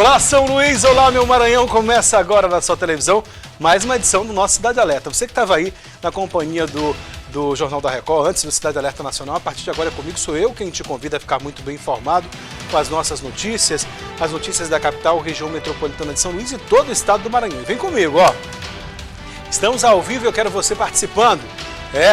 Olá, São Luís, olá, meu Maranhão. Começa agora na sua televisão mais uma edição do nosso Cidade Alerta. Você que estava aí na companhia do Jornal da Record, antes do Cidade Alerta Nacional, a partir de agora comigo sou eu quem te convida a ficar muito bem informado com as nossas notícias, as notícias da capital, região metropolitana de São Luís e todo o estado do Maranhão. E vem comigo, ó. Estamos ao vivo e eu quero você participando.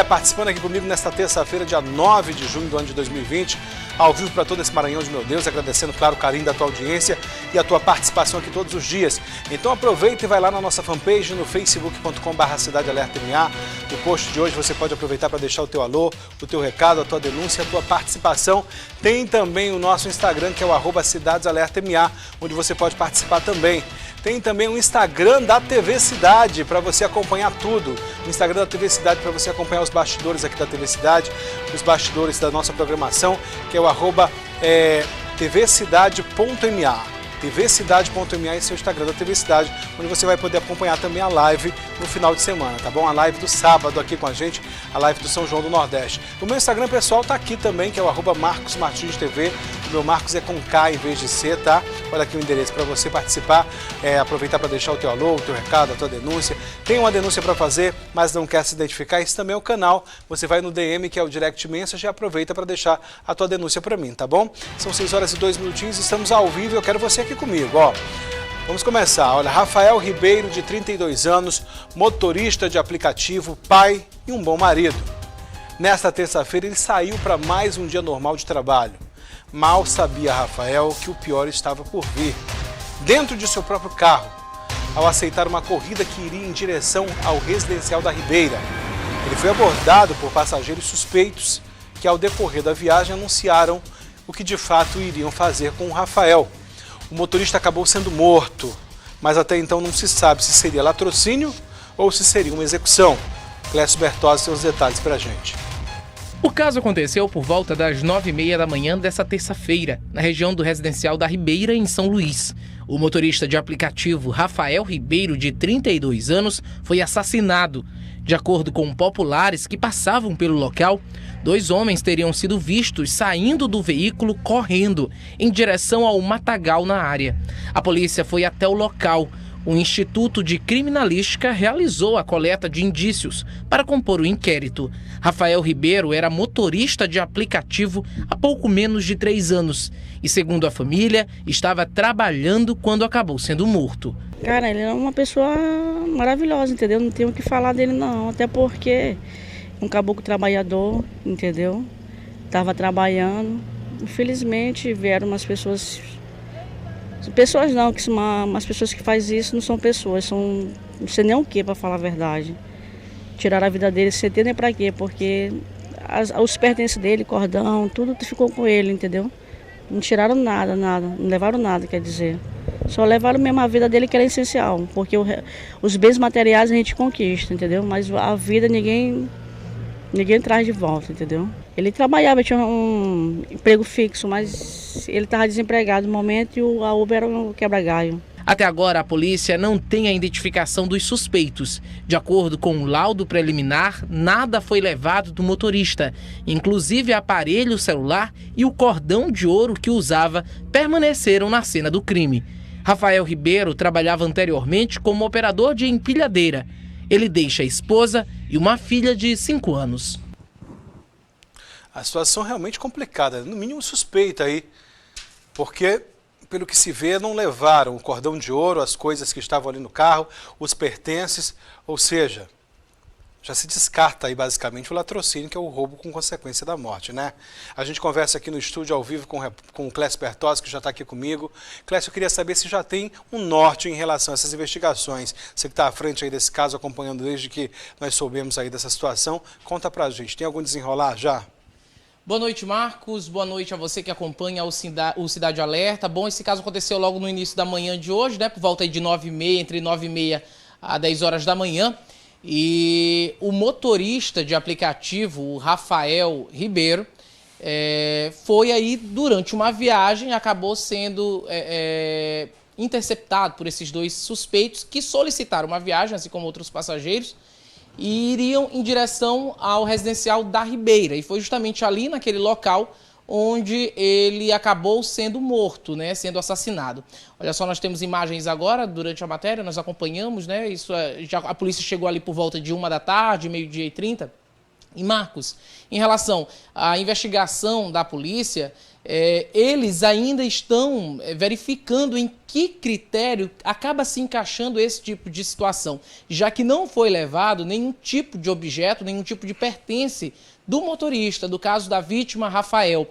Participando aqui comigo nesta terça-feira, dia 9 de junho do ano de 2020, ao vivo para todo esse Maranhão de meu Deus, agradecendo, claro, o carinho da tua audiência e a tua participação aqui todos os dias. Então aproveita e vai lá na nossa fanpage no facebook.com/cidadealertma. No post de hoje você pode aproveitar para deixar o teu alô, o teu recado, a tua denúncia, a tua participação. Tem também o nosso Instagram, que é o @cidadesalertma, onde você pode participar também. Tem também o Instagram da TV Cidade para você acompanhar tudo. O Instagram da TV Cidade para você acompanhar os bastidores aqui da TV Cidade, os bastidores da nossa programação, que é o tvcidade.ma. tvcidade.ma é seu Instagram da TV Cidade, onde você vai poder acompanhar também a live no final de semana, tá bom? A live do sábado aqui com a gente, a live do São João do Nordeste. O meu Instagram pessoal tá aqui também, que é o @marcosmartinstv. O meu Marcos é com K em vez de C, tá? Olha aqui o endereço para você participar, aproveitar para deixar o teu alô, o teu recado, a tua denúncia. Tem uma denúncia para fazer, mas não quer se identificar, esse também é o canal. Você vai no DM, que é o Direct Message, e aproveita para deixar a tua denúncia para mim, tá bom? São 6 horas e 2 minutinhos, estamos ao vivo e eu quero você aqui comigo, ó. Vamos começar. Olha, Rafael Ribeiro, de 32 anos, motorista de aplicativo, pai e um bom marido. Nesta terça-feira ele saiu para mais um dia normal de trabalho. Mal sabia Rafael que o pior estava por vir. Dentro de seu próprio carro, ao aceitar uma corrida que iria em direção ao residencial da Ribeira, ele foi abordado por passageiros suspeitos que, ao decorrer da viagem, anunciaram o que de fato iriam fazer com o Rafael. O motorista acabou sendo morto, mas até então não se sabe se seria latrocínio ou se seria uma execução. Clécio Bertozzi tem os detalhes para a gente. O caso aconteceu por volta das 9h30 da manhã dessa terça-feira, na região do residencial da Ribeira, em São Luís. O motorista de aplicativo Rafael Ribeiro, de 32 anos, foi assassinado. De acordo com populares que passavam pelo local, 2 homens teriam sido vistos saindo do veículo correndo em direção ao matagal na área. A polícia foi até o local. O Instituto de Criminalística realizou a coleta de indícios para compor o inquérito. Rafael Ribeiro era motorista de aplicativo há pouco menos de 3 anos e, segundo a família, estava trabalhando quando acabou sendo morto. Cara, ele é uma pessoa maravilhosa, entendeu? Não tenho o que falar dele não, até porque um caboclo trabalhador, entendeu? Estava trabalhando. Infelizmente vieram umas pessoas... Pessoas não, que umas pessoas que fazem isso não são pessoas, são não sei nem o que, para falar a verdade. Tiraram a vida dele sem ter nem para quê, porque os pertences dele, cordão, tudo ficou com ele, entendeu? Não tiraram nada, não levaram nada, quer dizer. Só levaram mesmo a vida dele, que era essencial, porque os bens materiais a gente conquista, entendeu? Mas a vida ninguém traz de volta, entendeu? Ele trabalhava, tinha um emprego fixo, mas ele estava desempregado no momento e a Uber era um quebra-galho. Até agora, a polícia não tem a identificação dos suspeitos. De acordo com o laudo preliminar, nada foi levado do motorista. Inclusive, aparelho celular e o cordão de ouro que usava permaneceram na cena do crime. Rafael Ribeiro trabalhava anteriormente como operador de empilhadeira. Ele deixa a esposa e uma filha de 5 anos. A situação é realmente complicada, no mínimo suspeita aí, porque, pelo que se vê, não levaram o cordão de ouro, as coisas que estavam ali no carro, os pertences, ou seja, já se descarta aí basicamente o latrocínio, que é o roubo com consequência da morte, né? A gente conversa aqui no estúdio ao vivo com o Clécio Bertozzi, que já está aqui comigo. Clécio, eu queria saber se já tem um norte em relação a essas investigações. Você que está à frente aí desse caso, acompanhando desde que nós soubemos aí dessa situação, conta pra gente, tem algum desenrolar já? Boa noite, Marcos. Boa noite a você que acompanha o Cidade Alerta. Bom, esse caso aconteceu logo no início da manhã de hoje, né? Por volta aí de 9h30, entre 9h30 a 10 horas da manhã. E o motorista de aplicativo, o Rafael Ribeiro, foi aí durante uma viagem, acabou sendo interceptado por esses 2 suspeitos que solicitaram uma viagem, assim como outros passageiros, e iriam em direção ao residencial da Ribeira. E foi justamente ali naquele local onde ele acabou sendo morto, né, sendo assassinado. Olha só, nós temos imagens agora, durante a matéria, nós acompanhamos, né, a polícia chegou ali por volta de 1 da tarde, 12h30. E Marcos, em relação à investigação da polícia, eles ainda estão verificando em que critério acaba se encaixando esse tipo de situação, já que não foi levado nenhum tipo de objeto, nenhum tipo de pertence do motorista, do caso da vítima, Rafael.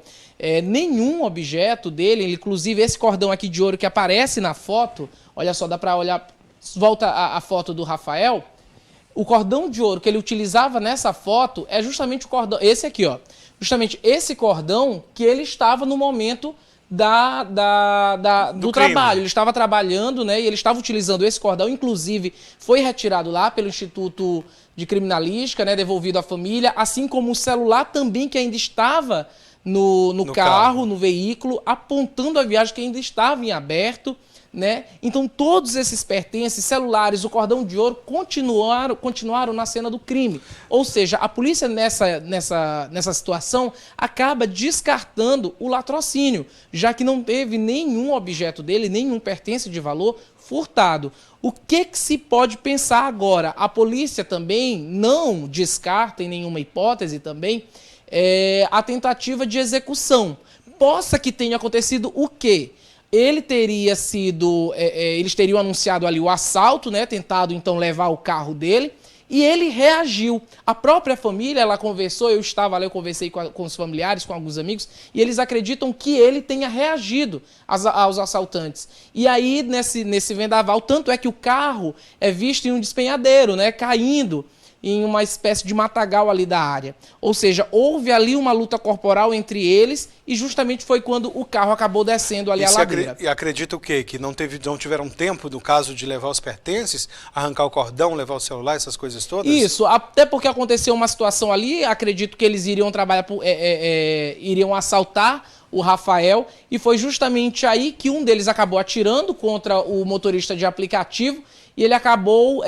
Nenhum objeto dele, inclusive esse cordão aqui de ouro que aparece na foto, olha só, dá para olhar, volta a foto do Rafael. O cordão de ouro que ele utilizava nessa foto é justamente o cordão, esse aqui, ó. Justamente esse cordão que ele estava no momento do trabalho. Ele estava trabalhando, né? E ele estava utilizando esse cordão, inclusive foi retirado lá pelo Instituto de Criminalística, né? Devolvido à família, assim como o celular também que ainda estava no carro, no veículo, apontando a viagem que ainda estava em aberto. Né? Então todos esses pertences, celulares, o cordão de ouro continuaram na cena do crime. Ou seja, a polícia nessa situação acaba descartando o latrocínio, já que não teve nenhum objeto dele, nenhum pertence de valor furtado. O que se pode pensar agora? A polícia também não descarta em nenhuma hipótese também a tentativa de execução. Possa que tenha acontecido o quê? Eles teriam anunciado ali o assalto, né? Tentado então levar o carro dele, e ele reagiu. A própria família, ela conversou, eu estava lá, eu conversei com os familiares, com alguns amigos, e eles acreditam que ele tenha reagido aos assaltantes. E aí, nesse vendaval, tanto é que o carro é visto em um despenhadeiro, né? Caindo em uma espécie de matagal ali da área. Ou seja, houve ali uma luta corporal entre eles e justamente foi quando o carro acabou descendo ali a ladeira. E acredita o quê? Que não tiveram tempo, no caso de levar os pertences, arrancar o cordão, levar o celular, essas coisas todas? Isso, até porque aconteceu uma situação ali, acredito que eles iriam iriam assaltar o Rafael, e foi justamente aí que um deles acabou atirando contra o motorista de aplicativo, e ele acabou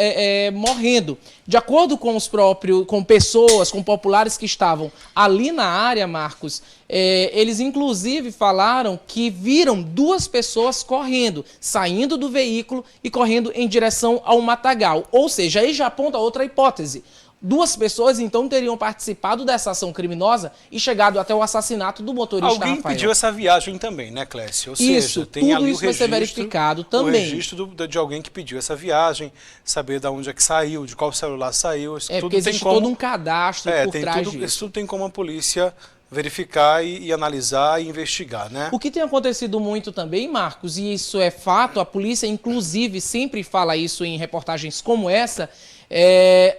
morrendo. De acordo com pessoas, com populares que estavam ali na área, Marcos, eles inclusive falaram que viram duas pessoas correndo, saindo do veículo e correndo em direção ao matagal. Ou seja, aí já aponta outra hipótese. Duas pessoas, então, teriam participado dessa ação criminosa e chegado até o assassinato do motorista Alguém Rafael. Pediu essa viagem também, né, Clécio? Ou isso, seja, tem ali isso vai ser verificado também. O registro de alguém que pediu essa viagem, saber de onde é que saiu, de qual celular saiu. Isso tudo porque existe todo um cadastro por trás disso. Isso tudo tem como a polícia verificar e analisar e investigar, né? O que tem acontecido muito também, Marcos, e isso é fato, a polícia inclusive sempre fala isso em reportagens como essa,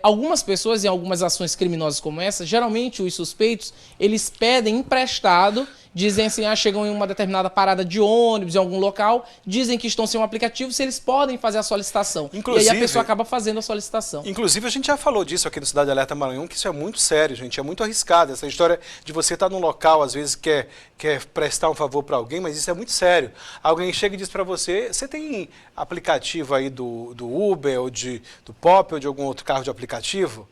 algumas pessoas em algumas ações criminosas como essa, geralmente os suspeitos, eles pedem emprestado, dizem assim, chegam em uma determinada parada de ônibus, em algum local, dizem que estão sem um aplicativo, se eles podem fazer a solicitação. Inclusive, e aí a pessoa acaba fazendo a solicitação. Inclusive, a gente já falou disso aqui no Cidade Alerta Maranhão, que isso é muito sério, gente, é muito arriscado. Essa história de você estar num local, às vezes quer prestar um favor para alguém, mas isso é muito sério. Alguém chega e diz para você, você tem aplicativo aí do Uber, ou do Pop, ou de algum outro carro de aplicativo?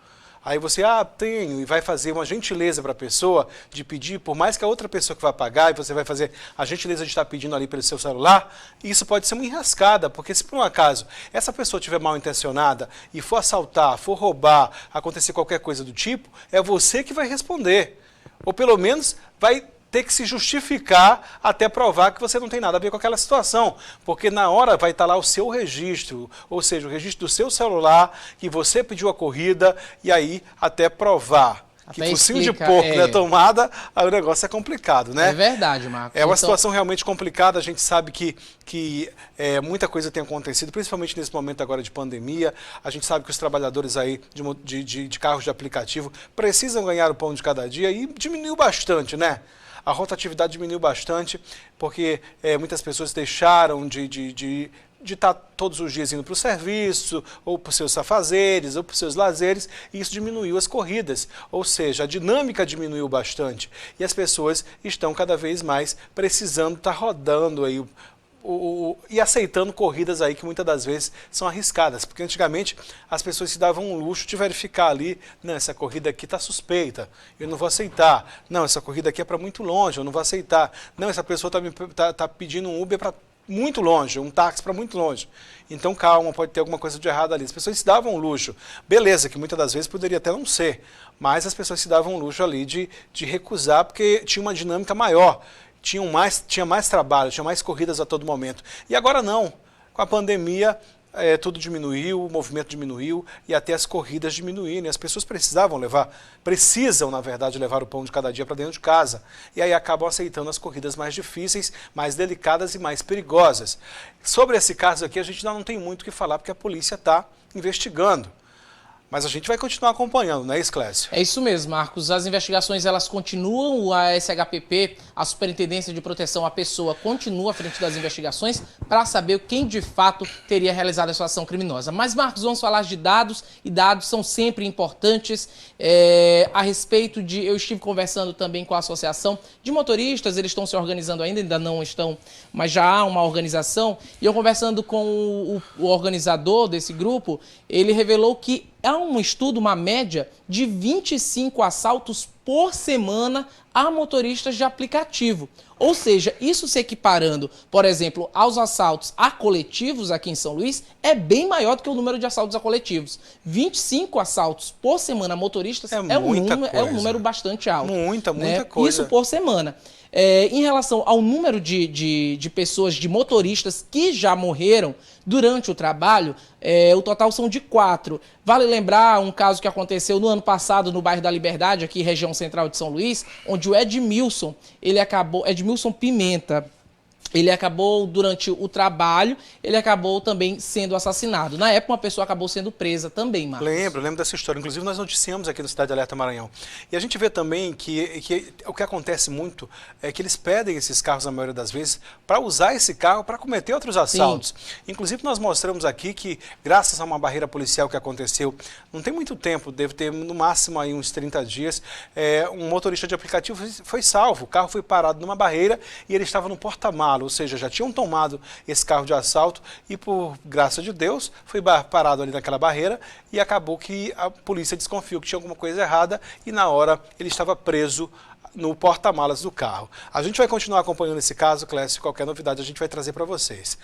Aí você, tenho, e vai fazer uma gentileza para a pessoa de pedir, por mais que a outra pessoa que vai pagar, e você vai fazer a gentileza de estar pedindo ali pelo seu celular, isso pode ser uma enrascada, porque se por um acaso essa pessoa estiver mal intencionada e for assaltar, for roubar, acontecer qualquer coisa do tipo, é você que vai responder. Ou pelo menos vai ter que se justificar até provar que você não tem nada a ver com aquela situação, porque na hora vai estar lá o seu registro, ou seja, o registro do seu celular, que você pediu a corrida, e aí até provar que focinho de porco na tomada, aí o negócio é complicado, né? É verdade, Marcos. É uma situação realmente complicada, a gente sabe que muita coisa tem acontecido, principalmente nesse momento agora de pandemia, a gente sabe que os trabalhadores aí de carros de aplicativo precisam ganhar o pão de cada dia, e diminuiu bastante, né? A rotatividade diminuiu bastante, porque muitas pessoas deixaram de estar todos os dias indo para o serviço, ou para os seus afazeres, ou para os seus lazeres, e isso diminuiu as corridas. Ou seja, a dinâmica diminuiu bastante. E as pessoas estão cada vez mais precisando estar rodando aí e aceitando corridas aí que muitas das vezes são arriscadas, porque antigamente as pessoas se davam um luxo de verificar ali, não, essa corrida aqui está suspeita, eu não vou aceitar, não, essa corrida aqui é para muito longe, eu não vou aceitar, não, essa pessoa tá pedindo um Uber para muito longe, um táxi para muito longe. Então calma, pode ter alguma coisa de errado ali. As pessoas se davam um luxo, beleza, que muitas das vezes poderia até não ser, mas as pessoas se davam um luxo ali de recusar porque tinha uma dinâmica maior. Tinha mais trabalho, tinha mais corridas a todo momento. E agora não. Com a pandemia, tudo diminuiu, o movimento diminuiu e até as corridas diminuíram. As pessoas precisam, na verdade, levar o pão de cada dia para dentro de casa. E aí acabam aceitando as corridas mais difíceis, mais delicadas e mais perigosas. Sobre esse caso aqui, a gente ainda não tem muito o que falar, porque a polícia está investigando. Mas a gente vai continuar acompanhando, não é isso, Clécio? É isso mesmo, Marcos. As investigações elas continuam, a SHPP, a Superintendência de Proteção à Pessoa, continua à frente das investigações para saber quem de fato teria realizado essa ação criminosa. Mas, Marcos, vamos falar de dados, e dados são sempre importantes. A respeito de... Eu estive conversando também com a Associação de Motoristas, eles estão se organizando ainda não estão, mas já há uma organização. E eu conversando com o organizador desse grupo, ele revelou que há um estudo, uma média de 25 assaltos por semana a motoristas de aplicativo. Ou seja, isso se equiparando, por exemplo, aos assaltos a coletivos aqui em São Luís, é bem maior do que o número de assaltos a coletivos. 25 assaltos por semana a motoristas é um número bastante alto. Muita coisa. Isso por semana. Em relação ao número de pessoas, de motoristas que já morreram durante o trabalho, o total são de 4. Vale lembrar um caso que aconteceu no ano passado no bairro da Liberdade, aqui região central de São Luís, onde o Edmilson Pimenta, ele acabou, durante o trabalho, ele acabou também sendo assassinado. Na época, uma pessoa acabou sendo presa também, Marcos. Lembro dessa história. Inclusive, nós noticiamos aqui no Cidade Alerta Maranhão. E a gente vê também que o que acontece muito é que eles pedem esses carros, na maioria das vezes, para usar esse carro para cometer outros assaltos. Sim. Inclusive, nós mostramos aqui que, graças a uma barreira policial que aconteceu, não tem muito tempo, deve ter no máximo aí uns 30 dias, um motorista de aplicativo foi salvo. O carro foi parado numa barreira e ele estava no porta-malas. Ou seja, já tinham tomado esse carro de assalto e, por graça de Deus, foi parado ali naquela barreira e acabou que a polícia desconfiou que tinha alguma coisa errada e, na hora, ele estava preso no porta-malas do carro. A gente vai continuar acompanhando esse caso, Clécio, qualquer novidade a gente vai trazer para vocês.